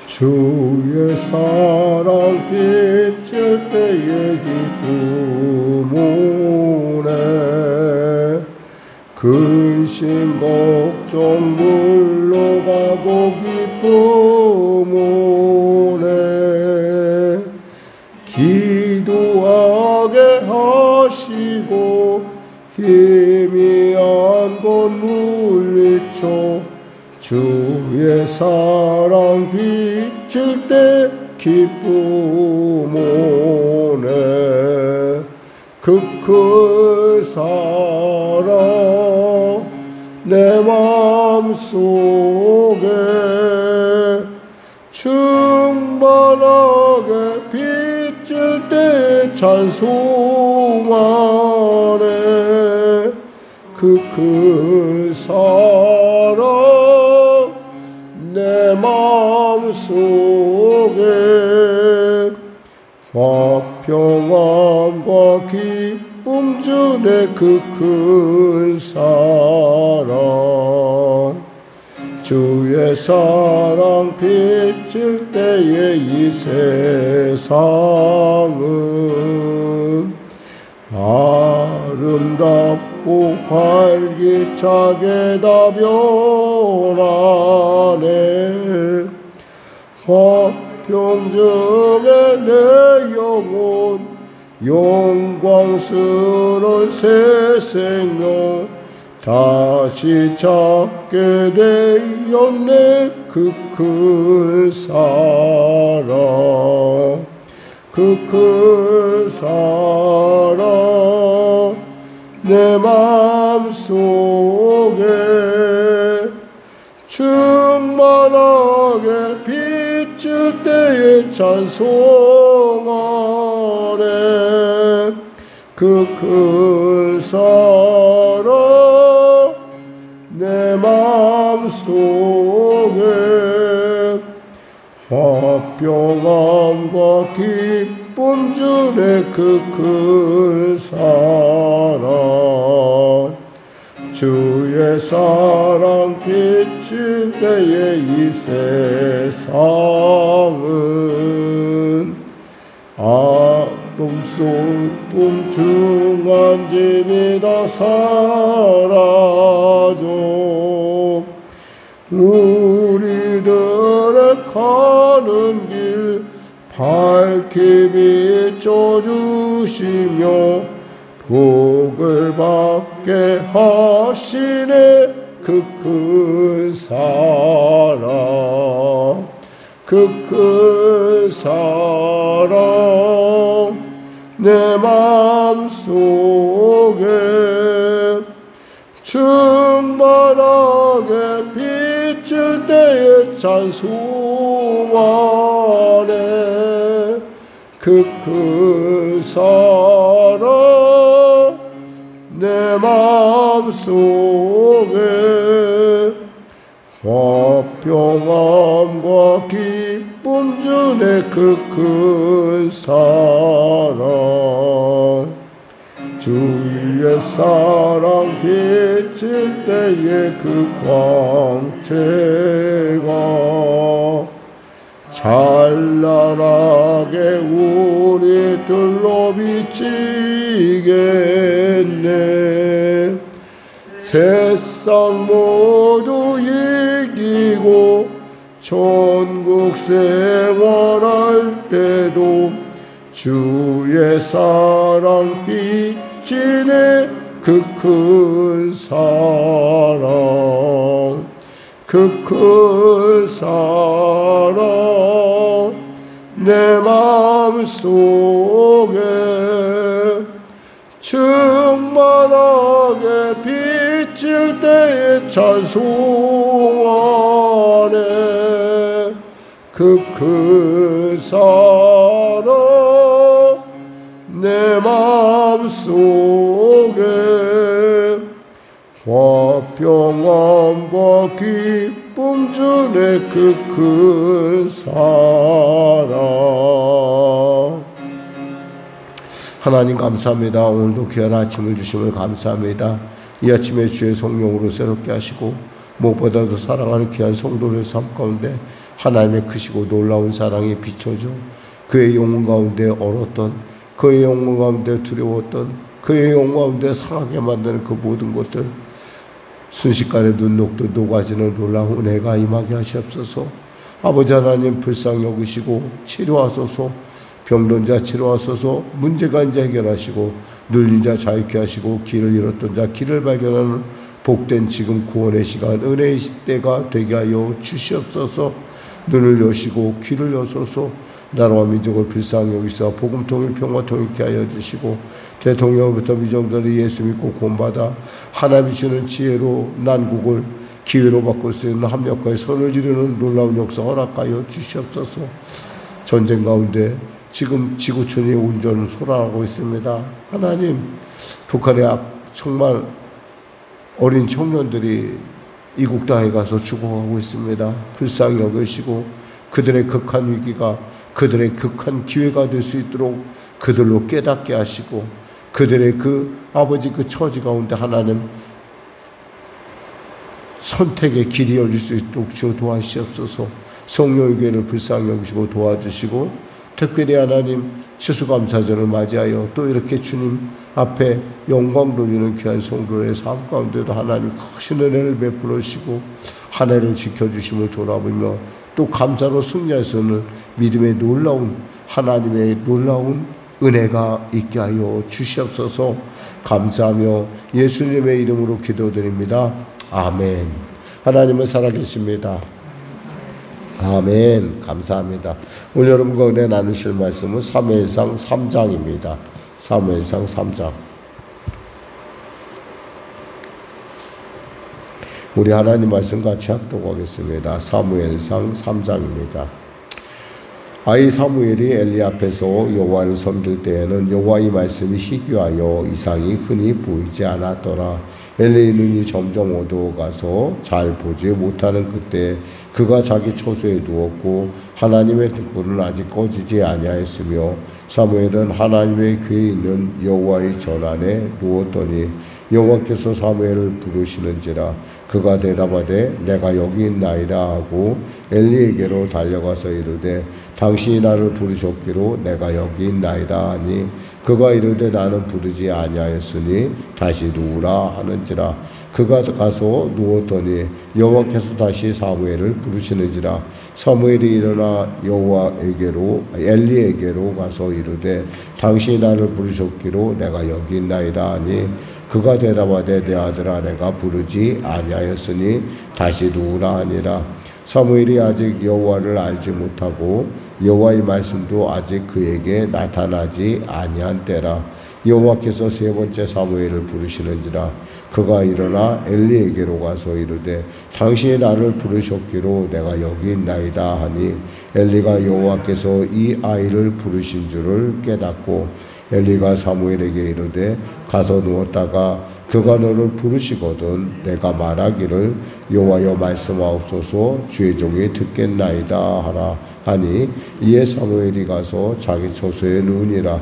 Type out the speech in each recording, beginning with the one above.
주의 사랑 비칠 때의 기쁨 오네. 근심 걱정 물러가고 기쁨 오네. 기도하게 하시고 희미한 곳 물리쳐 주의 사랑 비칠 때 기쁨 오네. 그 사랑 내 마음속에 충만하게 비칠 때 찬송하네. 그 사랑 내 마음속에 화평함과 기쁨 주네. 그 큰 사랑 주의 사랑 비칠 때에 이 세상은 아름답고 활기차게 다 변하네. 화평 중에 내 영혼 영광스러운 새 생명 다시 찾게 되었네. 그 큰 사랑 그 큰 사랑 내 마음속에 충만하게 비칠 때에 찬송하네. 그 큰 사랑 내 마음속에 화평함과 기쁨 주네. 그 큰 사랑 주의 사랑 비칠 때에 이 세상은 아름소품 중한 짐이 다 사라져. 우리들의 가는 길 밝히 비춰주시며 복을 받게 하시네. 그 큰 사랑 그 큰 사랑 내 마음속에 충만하게 비칠 때에 찬송하네. 그 큰 사랑 내 마음속에 화평함과 기쁨 주네. 그 큰 사랑 주의 사랑 비칠 때에 그 광채가 찬란하게 우리들로 비치겠네. 세상 모두 이기고 천국 생활할 때도 주의 사랑 비치네. 그 큰 사랑 그 큰 사랑 내 마음속에 충만하게 비칠 때에 찬송하네. 그 큰 사랑 내 마음속에 화평함과 기쁨 주네. 그 큰 사랑 하나님 감사합니다. 오늘도 귀한 아침을 주심을 감사합니다. 이 아침에 주의 성령으로 새롭게 하시고 무엇보다도 사랑하는 귀한 성도의 삶 가운데 하나님의 크시고 놀라운 사랑이 비춰져 그의 영혼 가운데 얼었던, 그의 영혼 가운데 두려웠던, 그의 영혼 가운데 상하게 만드는 그 모든 것들 순식간에 눈 녹듯 녹아지는 놀라운 은혜가 임하게 하시옵소서. 아버지 하나님 불쌍히 여기시고 치료하소서. 병든 자 치료하소서. 문제가 이제 해결하시고 눌린 자 자유케 하시고 길을 잃었던 자 길을 발견하는 복된 지금 구원의 시간, 은혜의 때가 되게 하여 주시옵소서. 눈을 여시고 귀를 여소서. 나라와 민족을 불쌍히 여기사 복음 통일 평화 통일케 하여 주시고 대통령부터 미정들이 예수 믿고 구원받아 하나님이 주는 지혜로 난국을 기회로 바꿀 수 있는 합력과의 선을 이루는 놀라운 역사 허락하여 주시옵소서. 전쟁 가운데 지금 지구촌이 온전히 소란하고 있습니다. 하나님, 북한의 정말 어린 청년들이 이국 땅에 가서 죽어가고 있습니다. 불쌍히 여기시고 그들의 극한 위기가 그들의 극한 기회가 될 수 있도록 그들로 깨닫게 하시고 그들의 그 아버지 그 처지 가운데 하나님 선택의 길이 열릴 수 있도록 주어 도와주시옵소서. 성령의 교회를 불쌍히 여기시고 도와주시고 특별히 하나님 추수감사절을 맞이하여 또 이렇게 주님 앞에 영광 돌리는 귀한 성도의 삶 가운데도 하나님 크신 은혜를 베풀어 주시고 한 해를 지켜주심을 돌아보며 또 감사로 승리할 수 있는 믿음의 놀라운 하나님의 놀라운 은혜가 있게 하여 주시옵소서. 감사하며 예수님의 이름으로 기도드립니다. 아멘. 하나님은 살아계십니다. 아멘. 감사합니다. 오늘 여러분과 은혜 나누실 말씀은 사무엘상 3장입니다. 사무엘상 3장. 우리 하나님 말씀 같이 합독하겠습니다. 사무엘상 3장입니다. 아이 사무엘이 엘리 앞에서 여호와를 섬길 때에는 여호와의 말씀이 희귀하여 이상이 흔히 보이지 않았더라. 엘리의 눈이 점점 어두워가서 잘 보지 못하는 그때 그가 자기 처소에 누웠고 하나님의 등불은 아직 꺼지지 아니하였으며 사무엘은 하나님의 궤에 있는 여호와의 전안에 누웠더니 여호와께서 사무엘을 부르시는지라. 그가 대답하되 내가 여기 있나이다 하고 엘리에게로 달려가서 이르되 당신이 나를 부르셨기로 내가 여기 있나이다 하니 그가 이르되 나는 부르지 아니하였으니 다시 누우라 하는지라. 그가 가서 누웠더니 여호와께서 다시 사무엘을 부르시는지라. 사무엘이 일어나 여호와에게로 엘리에게로 가서 이르되 당신이 나를 부르셨기로 내가 여기 있나이다 하니 그가 대답하되 내 아들아 내가 부르지 아니하였으니 다시 누우라 하니라. 사무엘이 아직 여호와를 알지 못하고 여호와의 말씀도 아직 그에게 나타나지 아니한 때라. 여호와께서 세 번째 사무엘을 부르시는지라. 그가 일어나 엘리에게로 가서 이르되 당신이 나를 부르셨기로 내가 여기 있나이다 하니 엘리가 여호와께서 이 아이를 부르신 줄을 깨닫고 엘리가 사무엘에게 이르되 가서 누웠다가 그가 너를 부르시거든 내가 말하기를 여호와여 말씀하옵소서 주의 종이 듣겠나이다 하라 하니 이에 사무엘이 가서 자기 처소에 누우니라.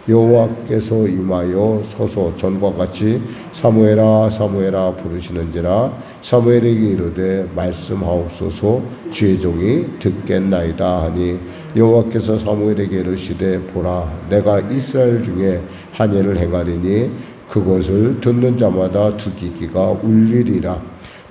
여호와께서 임하여 서서 전과 같이 사무엘아 사무엘아 부르시는지라. 사무엘에게 이르되 말씀하옵소서 주의 종이 듣겠나이다 하니 여호와께서 사무엘에게 이르시되 보라 내가 이스라엘 중에 한 일을 행하리니 그것을 듣는 자마다 두 귀가 울리리라.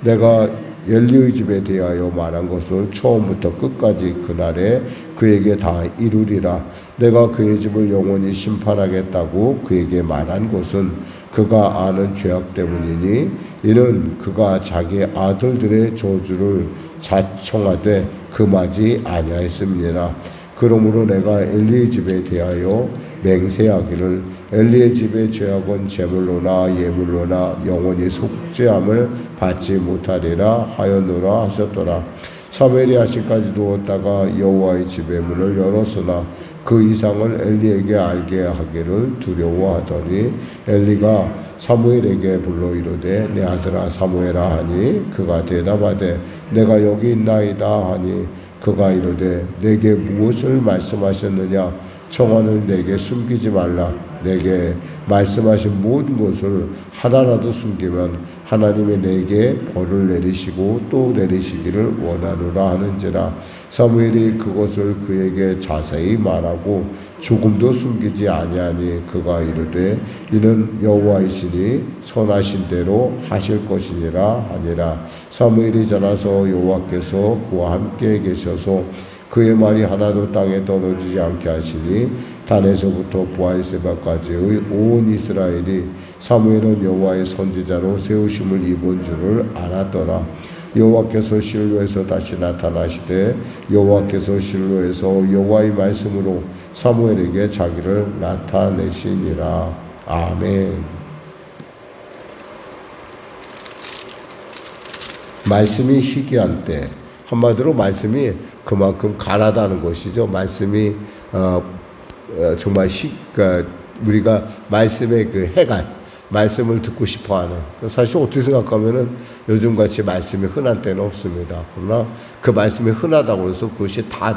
내가 엘리의 집에 대하여 말한 것을 처음부터 끝까지 그날에 그에게 다 이루리라. 내가 그의 집을 영원히 심판하겠다고 그에게 말한 것은 그가 아는 죄악 때문이니 이는 그가 자기 아들들의 저주를 자청하되 금하지 아니하였음이니라. 그러므로 내가 엘리의 집에 대하여 맹세하기를 엘리의 집의 죄악은 제물로나 예물로나 영원히 속죄함을 받지 못하리라 하였노라 하셨더라. 사무엘이 아침까지 누웠다가 여호와의 집의 문을 열었으나 그 이상을 엘리에게 알게 하기를 두려워하더니 엘리가 사무엘에게 불러 이르되 내 아들아 사무엘아 하니 그가 대답하되 내가 여기 있나이다 하니 그가 이르되 내게 무엇을 말씀하셨느냐. 청혼을 내게 숨기지 말라. 내게 말씀하신 모든 것을 하나라도 숨기면 하나님이 내게 벌을 내리시고 또 내리시기를 원하노라 하는지라. 사무엘이 그것을 그에게 자세히 말하고 조금도 숨기지 아니하니 그가 이르되 이는 여호와이시니 선하신 대로 하실 것이니라 하니라. 사무엘이 전하서 여호와께서 그와 함께 계셔서 그의 말이 하나도 땅에 떨어지지 않게 하시니 단에서부터 부엘세바까지의 온 이스라엘이 사무엘은 여호와의 선지자로 세우심을 입은 줄을 알았더라. 여호와께서 실로에서 다시 나타나시되 여호와께서 실로에서 여호와의 말씀으로 사무엘에게 자기를 나타내시니라. 아멘. 말씀이 희귀한 때, 한마디로 말씀이 그만큼 가라다는 것이죠. 말씀이 정말 그러니까 우리가 말씀의 그 해갈, 말씀을 듣고 싶어하는, 사실 어떻게 생각하면은 요즘같이 말씀이 흔한 때는 없습니다. 그러나 그 말씀이 흔하다고 해서 그것이 다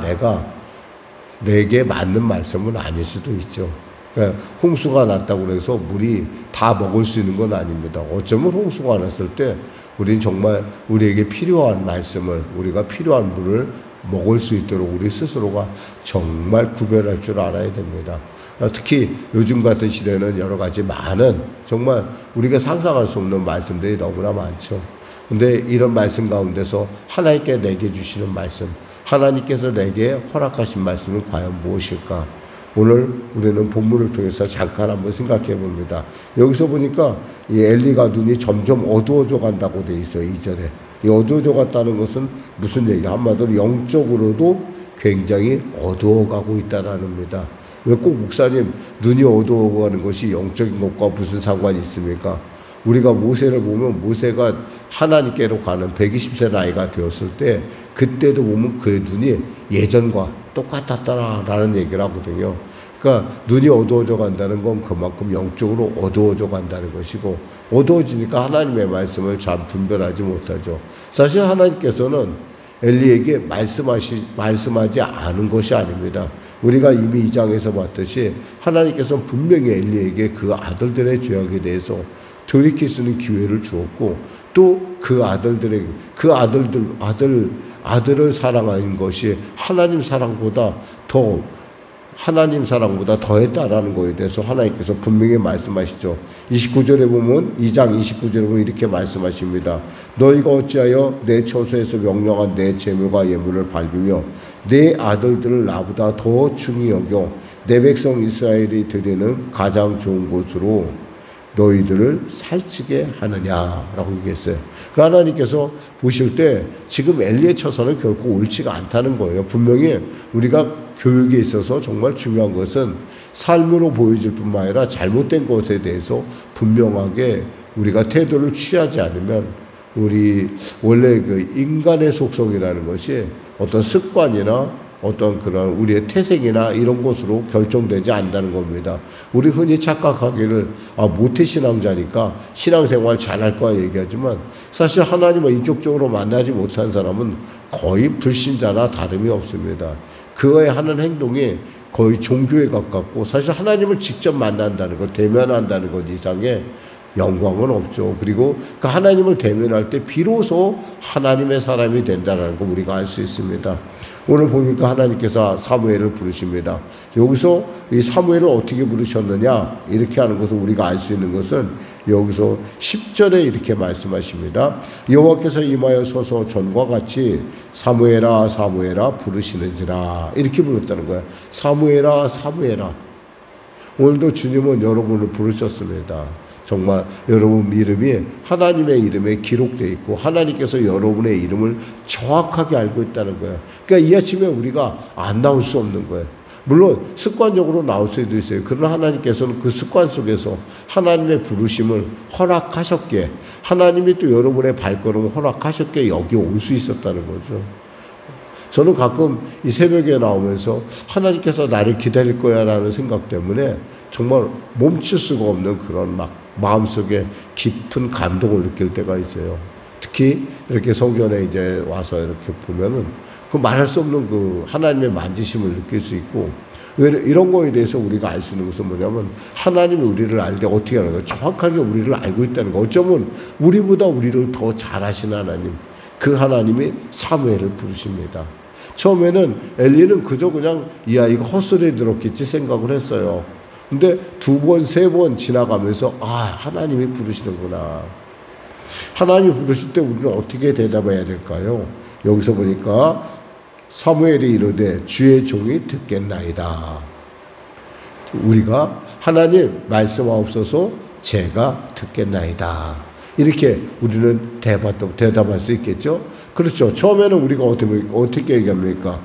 내게 맞는 말씀은 아닐 수도 있죠. 그러니까 홍수가 났다고 해서 물이 다 먹을 수 있는 건 아닙니다. 어쩌면 홍수가 났을 때 우리는 정말 우리에게 필요한 말씀을, 우리가 필요한 물을 먹을 수 있도록 우리 스스로가 정말 구별할 줄 알아야 됩니다. 특히 요즘 같은 시대는 여러 가지 많은, 정말 우리가 상상할 수 없는 말씀들이 너무나 많죠. 근데 이런 말씀 가운데서 하나님께 내게 주시는 말씀, 하나님께서 내게 허락하신 말씀은 과연 무엇일까? 오늘 우리는 본문을 통해서 잠깐 한번 생각해 봅니다. 여기서 보니까 이 엘리가 눈이 점점 어두워져 간다고 돼 있어요. 2절에. 이 어두워져 갔다는 것은 무슨 얘기야? 한마디로 영적으로도 굉장히 어두워가고 있다라는 겁니다. 왜 꼭 목사님 눈이 어두워가는 것이 영적인 것과 무슨 상관이 있습니까? 우리가 모세를 보면 모세가 하나님께로 가는 120세 나이가 되었을 때 그때도 보면 그 눈이 예전과 똑같았다라는 얘기를 하거든요. 그러니까 눈이 어두워져 간다는 건 그만큼 영적으로 어두워져 간다는 것이고, 어두워지니까 하나님의 말씀을 잘 분별하지 못하죠. 사실 하나님께서는 엘리에게 말씀하지 않은 것이 아닙니다. 우리가 이미 2장에서 봤듯이 하나님께서는 분명히 엘리에게 그 아들들의 죄악에 대해서 돌이킬 수 있는 기회를 주었고, 또 그 아들을 사랑하는 것이 하나님 사랑보다 더했다라는 것에 대해서 하나님께서 분명히 말씀하시죠. 29절에 보면, 2장 29절에 보면 이렇게 말씀하십니다. 너희가 어찌하여 내 처소에서 명령한 내 재물과 예물을 밟으며 내 아들들을 나보다 더 중히 여겨 내 백성 이스라엘이 드리는 가장 좋은 곳으로 너희들을 살찌게 하느냐라고 얘기했어요. 그 하나님께서 보실 때 지금 엘리의 처사는 결코 옳지가 않다는 거예요. 분명히 우리가 교육에 있어서 정말 중요한 것은 삶으로 보여질 뿐만 아니라 잘못된 것에 대해서 분명하게 우리가 태도를 취하지 않으면, 우리 원래 그 인간의 속성이라는 것이 어떤 습관이나 어떤 그런 우리의 태생이나 이런 것으로 결정되지 않는다는 겁니다. 우리 흔히 착각하기를 모태신앙자니까 신앙생활 잘할 거야 얘기하지만, 사실 하나님을 인격적으로 만나지 못한 사람은 거의 불신자나 다름이 없습니다. 그의 하는 행동이 거의 종교에 가깝고, 사실 하나님을 직접 만난다는 것, 대면한다는 것 이상의 영광은 없죠. 그리고 그 하나님을 대면할 때 비로소 하나님의 사람이 된다는 거 우리가 알 수 있습니다. 오늘 보니까 하나님께서 사무엘을 부르십니다. 여기서 이 사무엘을 어떻게 부르셨느냐, 이렇게 하는 것을 우리가 알 수 있는 것은 여기서 10절에 이렇게 말씀하십니다. 여호와께서 임하여 서서 전과 같이 사무엘아 사무엘아 부르시는지라, 이렇게 불렀다는 거예요. 사무엘아 사무엘아. 오늘도 주님은 여러분을 부르셨습니다. 정말 여러분 이름이 하나님의 이름에 기록되어 있고 하나님께서 여러분의 이름을 정확하게 알고 있다는 거예요. 그러니까 이 아침에 우리가 안 나올 수 없는 거예요. 물론 습관적으로 나올 수도 있어요. 그러나 하나님께서는 그 습관 속에서 하나님의 부르심을 허락하셨기에, 하나님이 또 여러분의 발걸음을 허락하셨기에 여기 올 수 있었다는 거죠. 저는 가끔 이 새벽에 나오면서 하나님께서 나를 기다릴 거야 라는 생각 때문에 정말 멈출 수가 없는 그런 마음속에 깊은 감동을 느낄 때가 있어요. 특히 이렇게 성전에 이제 와서 이렇게 보면은 그 말할 수 없는 그 하나님의 만지심을 느낄 수 있고, 이런 거에 대해서 우리가 알 수 있는 것은 뭐냐면 하나님이 우리를 알 때 어떻게 하는 거예요? 정확하게 우리를 알고 있다는 거. 어쩌면 우리보다 우리를 더 잘 아시는 하나님, 그 하나님이 사무엘을 부르십니다. 처음에는 엘리는 그저 그냥 이 아이가 헛소리 들었겠지 생각을 했어요. 근데 2번, 3번 지나가면서 하나님이 부르시는구나. 하나님이 부르실 때 우리는 어떻게 대답해야 될까요? 여기서 보니까 사무엘이 이르되 주의 종이 듣겠나이다. 우리가 하나님 말씀하옵소서 제가 듣겠나이다. 이렇게 우리는 대답할 수 있겠죠. 그렇죠. 처음에는 우리가 어떻게 얘기합니까?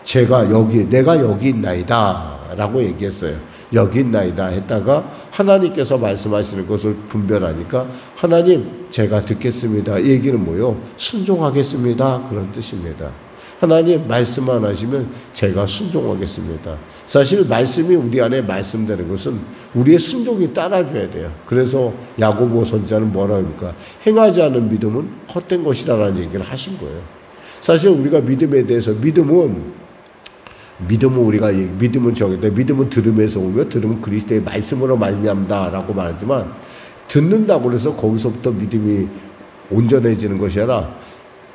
내가 여기 있나이다 라고 얘기했어요. 여기 있나이다 했다가 하나님께서 말씀하시는 것을 분별하니까 하나님 제가 듣겠습니다. 이 얘기는 뭐예요? 순종하겠습니다. 그런 뜻입니다. 하나님 말씀만 하시면 제가 순종하겠습니다. 사실 말씀이 우리 안에 말씀되는 것은 우리의 순종이 따라줘야 돼요. 그래서 야고보 선지자는 뭐라고 합니까? 행하지 않은 믿음은 헛된 것이다라는 얘기를 하신 거예요. 사실 우리가 믿음에 대해서 믿음은 정의돼. 믿음은 들음에서 오며 들음은 그리스도의 말씀으로 말미암다라고 말하지만 듣는다고 해서 거기서부터 믿음이 온전해지는 것이 아니라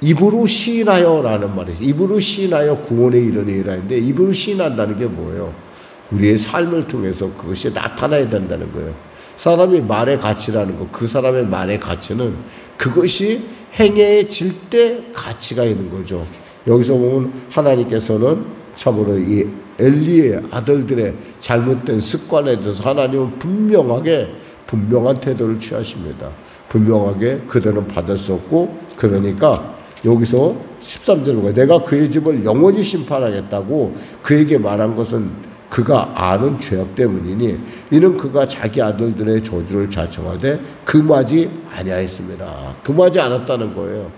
입으로 시인하여라는 말이 있어요. 입으로 시인하여 구원에 이르니라 했는데 입으로 시인한다는 게 뭐예요? 우리의 삶을 통해서 그것이 나타나야 된다는 거예요. 사람이 말의 가치라는 거, 그 사람의 말의 가치는 그것이 행해질 때 가치가 있는 거죠. 여기서 보면 하나님께서는 참으로 이 엘리의 아들들의 잘못된 습관에 대해서 하나님은 분명한 태도를 취하십니다. 분명하게 그들은 받을 수 없고, 그러니까 여기서 13절에 보면 내가 그의 집을 영원히 심판하겠다고 그에게 말한 것은 그가 아는 죄악 때문이니 이는 그가 자기 아들들의 저주를 자청하되 금하지 아니하였습니다. 금하지 않았다는 거예요.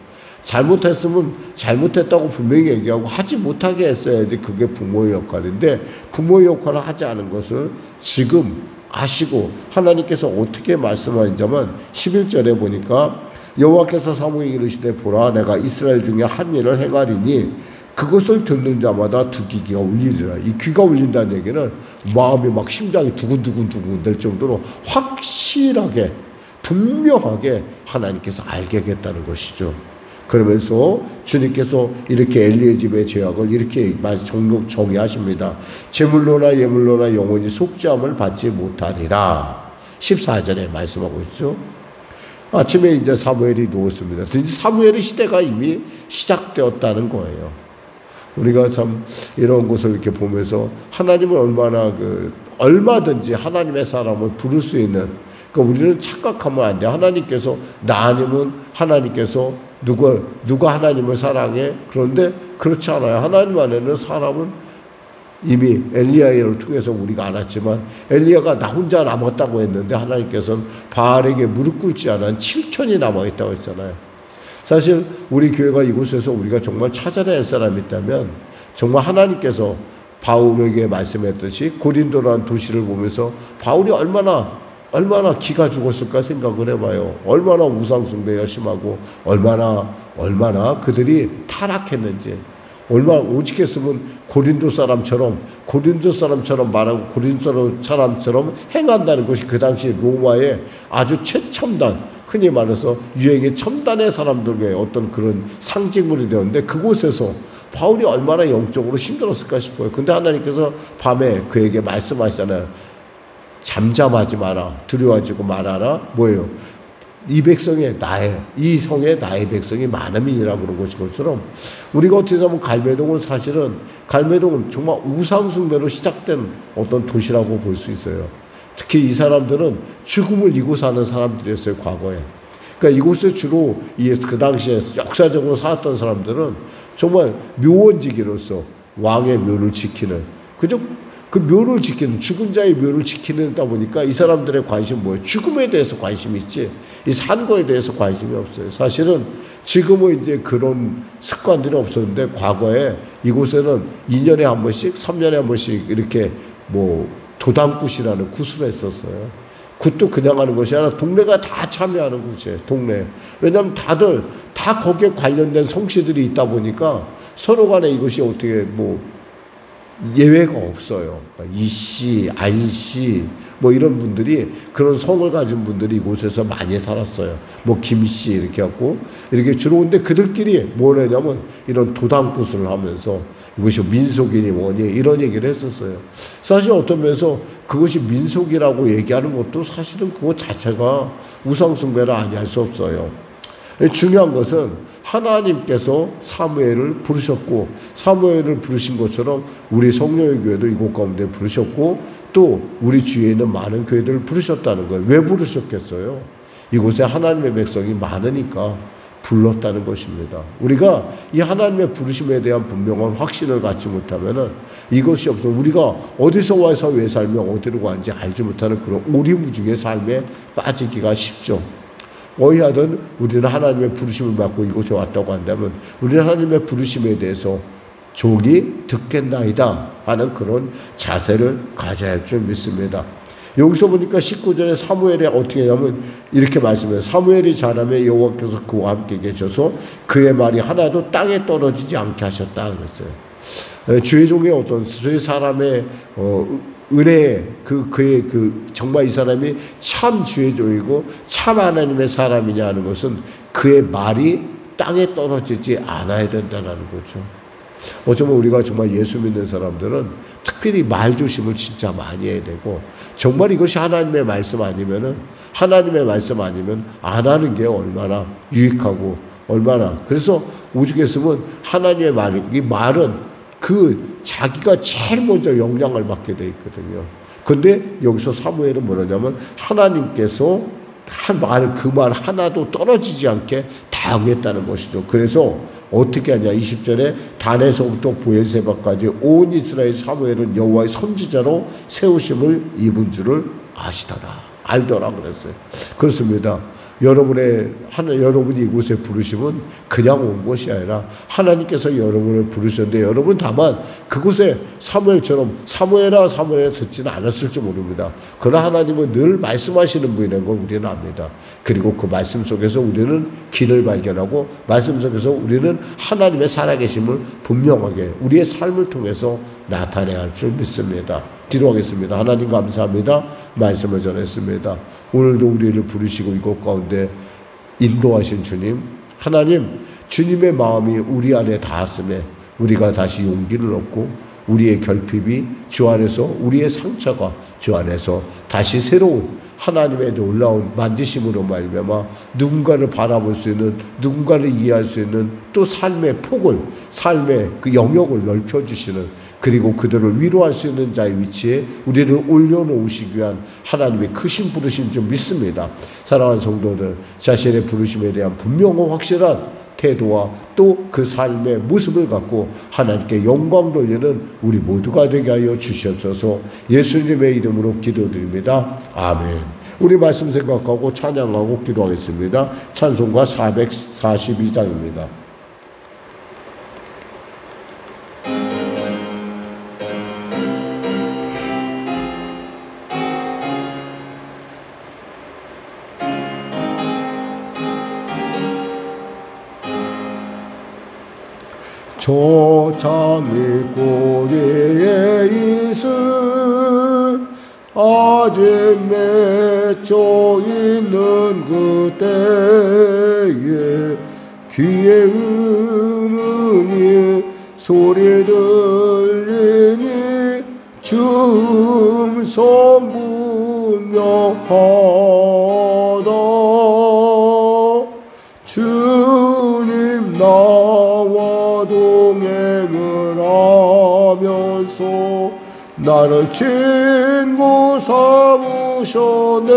잘못했으면 잘못했다고 분명히 얘기하고 하지 못하게 했어야지 그게 부모의 역할인데 부모의 역할을 하지 않은 것을 지금 아시고 하나님께서 어떻게 말씀하시냐면 11절에 보니까 여호와께서 사무엘에게 이르시되 보라 내가 이스라엘 중에 한 일을 행하리니 그것을 듣는 자마다 두 귀가 울리리라. 이 귀가 울린다는 얘기는 마음이 막 심장이 두근두근 될 정도로 확실하게 분명하게 하나님께서 알게 하겠다는 것이죠. 그러면서 주님께서 이렇게 엘리의 집의 죄악을 이렇게 정의하십니다. 제물로나 예물로나 영원히 속죄함을 받지 못하리라. 14절에 말씀하고 있죠. 아침에 이제 사무엘이 누웠습니다. 사무엘의 시대가 이미 시작되었다는 거예요. 우리가 참 이런 것을 이렇게 보면서 하나님은 얼마든지 하나님의 사람을 부를 수 있는, 그러니까 우리는 착각하면 안 돼. 하나님께서 누가 하나님을 사랑해? 그런데 그렇지 않아요. 하나님 안에는 사람은 이미 엘리야를 통해서 우리가 알았지만 엘리야가 나 혼자 남았다고 했는데 하나님께서는 바알에게 무릎 꿇지 않은 7천이 남아있다고 했잖아요. 사실 우리 교회가 이곳에서 우리가 정말 찾아내야 할 사람이 있다면 정말 하나님께서 바울에게 말씀했듯이 고린도라는 도시를 보면서 바울이 얼마나 기가 죽었을까 생각을 해봐요. 얼마나 우상숭배가 심하고 얼마나 그들이 타락했는지, 얼마나 오직했으면 고린도 사람처럼 말하고 고린도 사람처럼 행한다는 것이 그 당시 로마의 아주 최첨단, 흔히 말해서 유행의 첨단의 사람들의 어떤 그런 상징물이 되었는데 그곳에서 바울이 얼마나 영적으로 힘들었을까 싶어요. 근데 하나님께서 밤에 그에게 말씀하시잖아요. 잠잠하지 마라. 두려워하지 말아라. 뭐예요? 이 성에 나의 백성이 많음이니라 그런 것처럼 우리가 어떻게 보면 갈매동은 정말 우상숭배로 시작된 어떤 도시라고 볼 수 있어요. 특히 이 사람들은 죽음을 이고 사는 사람들이었어요, 과거에. 그러니까 이곳에 주로 그 당시에 역사적으로 살았던 사람들은 정말 묘원지기로서 왕의 묘를 지키는, 그 묘를 지키는, 죽은 자의 묘를 지키는다 보니까 이 사람들의 관심은 뭐예요? 죽음에 대해서 관심이 있지, 이 산 거에 대해서 관심이 없어요. 사실은 지금은 이제 그런 습관들이 없었는데 과거에 이곳에는 2년에 한 번씩, 3년에 한 번씩 이렇게 도당굿이라는 굿을 했었어요. 굿도 그냥 하는 것이 아니라 동네가 다 참여하는 곳이에요. 동네. 왜냐하면 다들 다 거기에 관련된 성씨들이 있다 보니까 서로 간에 이것이 어떻게 예외가 없어요. 그러니까 이씨, 안씨 뭐 이런 분들이, 그런 성을 가진 분들이 이곳에서 많이 살았어요. 뭐 김씨 이렇게 하고 이렇게 주로. 근데 그들끼리 뭘 하냐면 이런 도당구슬을 하면서 이것이 민속이니 뭐니 이런 얘기를 했었어요. 사실 어떤 면에서 그것이 민속이라고 얘기하는 것도 사실은 그것 자체가 우상숭배를 아니할 수 없어요. 중요한 것은 하나님께서 사무엘을 부르셨고, 사무엘을 부르신 것처럼 우리 성령의 교회도 이곳 가운데 부르셨고, 또 우리 주위에 있는 많은 교회들을 부르셨다는 거예요. 왜 부르셨겠어요? 이곳에 하나님의 백성이 많으니까 불렀다는 것입니다. 우리가 이 하나님의 부르심에 대한 분명한 확신을 갖지 못하면은 이것이 없어. 우리가 어디서 와서 왜 살며 어디로 가는지 알지 못하는 그런 오리무중의 삶에 빠지기가 쉽죠. 어이하든 우리는 하나님의 부르심을 받고 이곳에 왔다고 한다면 우리는 하나님의 부르심에 대해서 종이 듣겠나이다 하는 그런 자세를 가져야 할 줄 믿습니다. 여기서 보니까 19절에 사무엘이 어떻게 하냐면 이렇게 말씀해요. 사무엘이 자라매 여호와께서 그와 함께 계셔서 그의 말이 하나도 땅에 떨어지지 않게 하셨다 그랬어요. 주의 종의 어떤 주의 사람의 은혜, 그의 정말 이 사람이 참 주의 종이고 참 하나님의 사람이냐 하는 것은 그의 말이 땅에 떨어지지 않아야 된다는 거죠. 어쩌면 우리가 정말 예수 믿는 사람들은 특별히 말 조심을 진짜 많이 해야 되고, 정말 이것이 하나님의 말씀 아니면은, 하나님의 말씀 아니면 안 하는 게 얼마나 유익하고 얼마나. 그래서 오죽했으면 하나님의 말, 이 말은 자기가 제일 먼저 영향을 받게 돼 있거든요. 근데 여기서 사무엘은 뭐냐면 하나님께서 한 말, 그 말 하나도 떨어지지 않게 다 응했다는 것이죠. 그래서 어떻게 하냐. 20절에 단에서부터 보엘세바까지 온 이스라엘 사무엘은 여호와의 선지자로 세우심을 입은 줄을 알더라 그랬어요. 그렇습니다. 여러분이 이곳에 부르심은 그냥 온 것이 아니라 하나님께서 여러분을 부르셨는데, 여러분 다만 그곳에 사무엘아 듣지는 않았을지 모릅니다. 그러나 하나님은 늘 말씀하시는 분이라는 걸 우리는 압니다. 그리고 그 말씀 속에서 우리는 길을 발견하고, 말씀 속에서 우리는 하나님의 살아계심을 분명하게 우리의 삶을 통해서 나타내야 할 줄 믿습니다. 기도하겠습니다. 하나님 감사합니다. 말씀을 전했습니다. 오늘도 우리를 부르시고 이곳 가운데 인도하신 주님, 하나님, 주님의 마음이 우리 안에 닿았음에 우리가 다시 용기를 얻고 우리의 결핍이 주 안에서, 우리의 상처가 주 안에서 다시 새로운 하나님의 놀라운 만지심으로 말미암아 누군가를 바라볼 수 있는, 누군가를 이해할 수 있는 또 삶의 폭을, 삶의 그 영역을 넓혀주시는, 그리고 그들을 위로할 수 있는 자의 위치에 우리를 올려놓으시기 위한 하나님의 크신 부르심 좀 믿습니다. 사랑하는 성도들, 자신의 부르심에 대한 분명하고 확실한 태도와 또 그 삶의 모습을 갖고 하나님께 영광 돌리는 우리 모두가 되게 하여 주시옵소서. 예수님의 이름으로 기도드립니다. 아멘. 우리 말씀 생각하고 찬양하고 기도하겠습니다. 찬송가 442장입니다. 저 장미 꼬리에 있은 아직 맺혀 있는 그때에 귀에 은은히 소리 들리니 춤성 분명하다. 주님 나와 동행을 하면서 나를 친구 삼으셨네.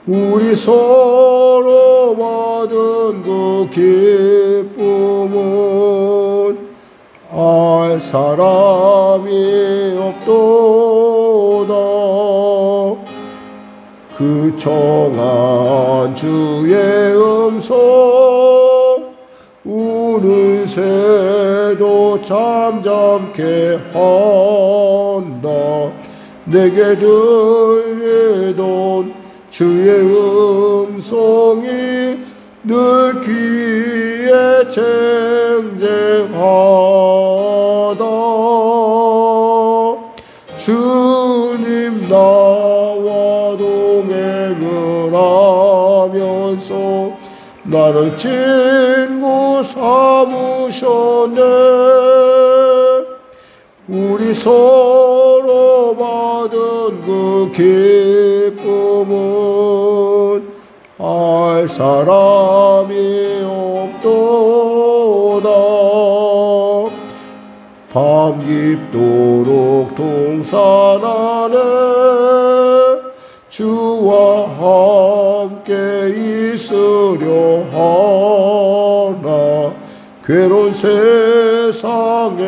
우리 서로 받은 그 기쁨은 알 사람이 없도다. 그 청한 주의 음성 우는 새도 잠잠케 한다. 내게 들리던 주의 음성이 늘 귀에 쟁쟁하다. 주님 나와 동행을 하면서 나를 친구 삼으셨네. 우리 서로 받은 그 기쁨은 알 사람이 없도다. 밤 깊도록 동산 안에 주와 함께 있으려 하나. 괴로운 세상에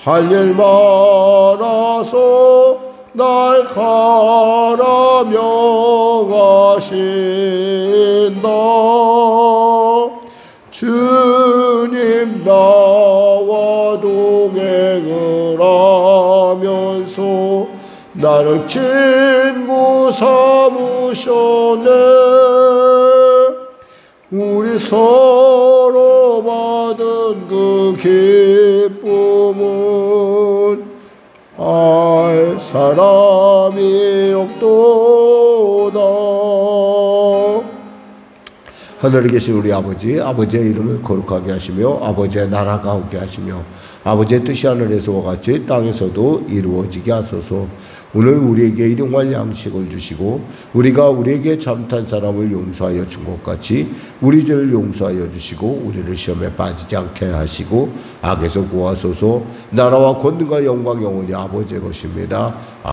할 일 많아서 날 가라 명하신다. 주님 나와 동행을 하면서 나를 친구 삼으셨네. 우리 서로 받은 그 기쁨은 알 사람이 없도다. 하늘에 계신 우리 아버지, 아버지의 이름을 거룩하게 하시며 아버지의 나라가 오게 하시며 아버지의 뜻이 하늘에서와 같이 땅에서도 이루어지게 하소서. 오늘 우리에게 일용할 양식을 주시고 우리가 우리에게 잘못한 사람을 용서하여 준 것 같이 우리 죄를 용서하여 주시고 우리를 시험에 빠지지 않게 하시고 악에서 구하소서. 나라와 권능과 영광 영원히 아버지의 것입니다.